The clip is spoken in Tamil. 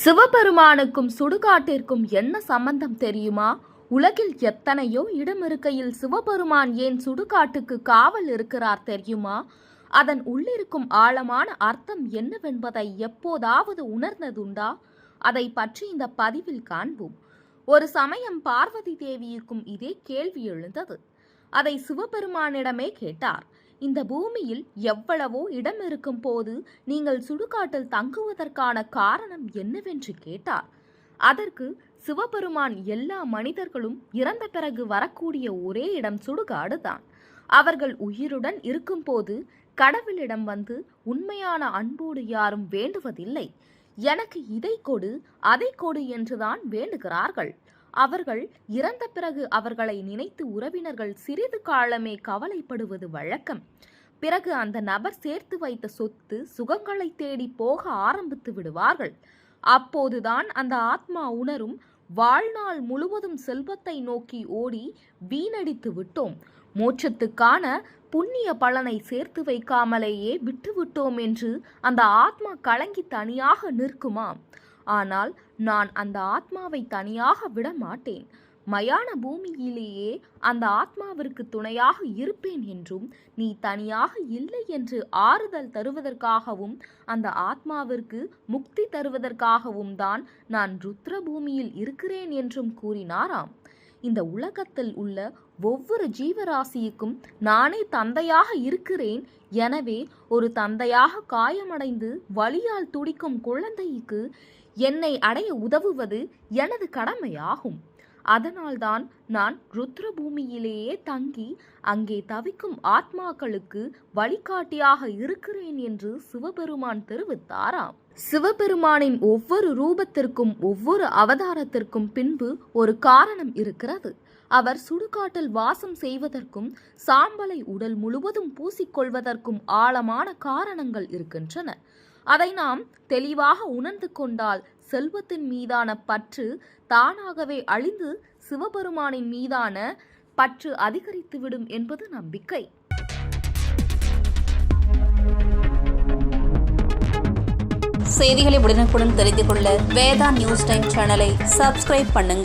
சிவபெருமானுக்கும் சுடுகாட்டிற்கும் என்ன சம்பந்தம் தெரியுமா? உலகில் எத்தனையோ இடம் இருக்கையில் சிவபெருமான் ஏன் சுடுகாட்டுக்கு காவல் இருக்கிறார் தெரியுமா? அதன் உள்ளிருக்கும் ஆழமான அர்த்தம் என்னவென்பதை எப்போதாவது உணர்ந்ததுண்டா? அதை பற்றி இந்த பதிவில் காண்போம். ஒரு சமயம் பார்வதி தேவியுக்கும் இதே கேள்வி எழுந்தது. அதை சிவபெருமானிடமே கேட்டார். இந்த பூமியில் எவ்வளவோ இடம் இருக்கும் போது நீங்கள் சுடுகாட்டில் தங்குவதற்கான காரணம் என்னவென்று கேட்டார். அதற்கு சிவபெருமான் எல்லா மனிதர்களும் இறந்த பிறகு வரக்கூடிய ஒரே இடம் சுடுகாடுதான். அவர்கள் உயிருடன் இருக்கும்போது கடவுளிடம் வந்து உண்மையான அன்போடு யாரும் வேண்டுவதில்லை. எனக்கு இதை கொடு அதை கொடு என்றுதான் வேண்டுகிறார்கள். அவர்கள் இறந்த பிறகு அவர்களை நினைத்து உறவினர்கள் சிறிது காலமே கவலைப்படுவது வழக்கம். பிறகு அந்த நபர் சேர்த்து வைத்த சொத்து சுகங்களை தேடி போக ஆரம்பித்து விடுவார்கள். அப்போதுதான் அந்த ஆத்மா உணரும், வாழ்நாள் முழுவதும் செல்வத்தை நோக்கி ஓடி வீணடித்து விட்டோம், மோட்சத்துக்கான புண்ணிய பலனை சேர்த்து வைக்காமலேயே விட்டுவிட்டோம் என்று அந்த ஆத்மா கலங்கி தனியாக நிற்குமாம். ஆனால் நான் அந்த ஆத்மாவை தனியாக விட மாட்டேன். மயான பூமியிலேயே அந்த ஆத்மாவிற்கு துணையாக இருப்பேன் என்றும், நீ தனியாக இல்லை என்று ஆறுதல் தருவதற்காகவும் அந்த ஆத்மாவிற்கு முக்தி தருவதற்காகவும் தான் நான் ருத்ர பூமியில் இருக்கிறேன் என்றும் கூறினாராம். இந்த உலகத்தில் உள்ள ஒவ்வொரு ஜீவராசிக்கும் நானே தந்தையாக இருக்கிறேன். எனவே ஒரு தந்தையாக காயமடைந்து வலியால் துடிக்கும் குழந்தைக்கு என்னை அடைய உதவுவது எனது கடமையாகும். அதனால்தான் நான் ருத்ர பூமியிலேயே தங்கி அங்கே தவிக்கும் ஆத்மாக்களுக்கு வழிகாட்டியாக இருக்கிறேன் என்று சிவபெருமான் தெரிவித்தாராம். சிவபெருமானின் ஒவ்வொரு ரூபத்திற்கும் ஒவ்வொரு அவதாரத்திற்கும் பின்பு ஒரு காரணம் இருக்கிறது. அவர் சுடுகாட்டில் வாசம் செய்வதற்கும் சாம்பலை உடல் முழுவதும் பூசிக்கொள்வதற்கும் ஆழமான காரணங்கள் இருக்கின்றன. அதை நாம் தெளிவாக உணர்ந்து கொண்டால் செல்வத்தின் மீதான பற்று தானாகவே அழிந்து சிவபெருமானின் மீதான பற்று அதிகரித்துவிடும் என்பது நம்பிக்கை. செய்திகளை உடனுக்குடன் தெரிந்து கொள்ள வேதா நியூஸ் டைம் சேனலை சப்ஸ்கிரைப் பண்ணுங்க.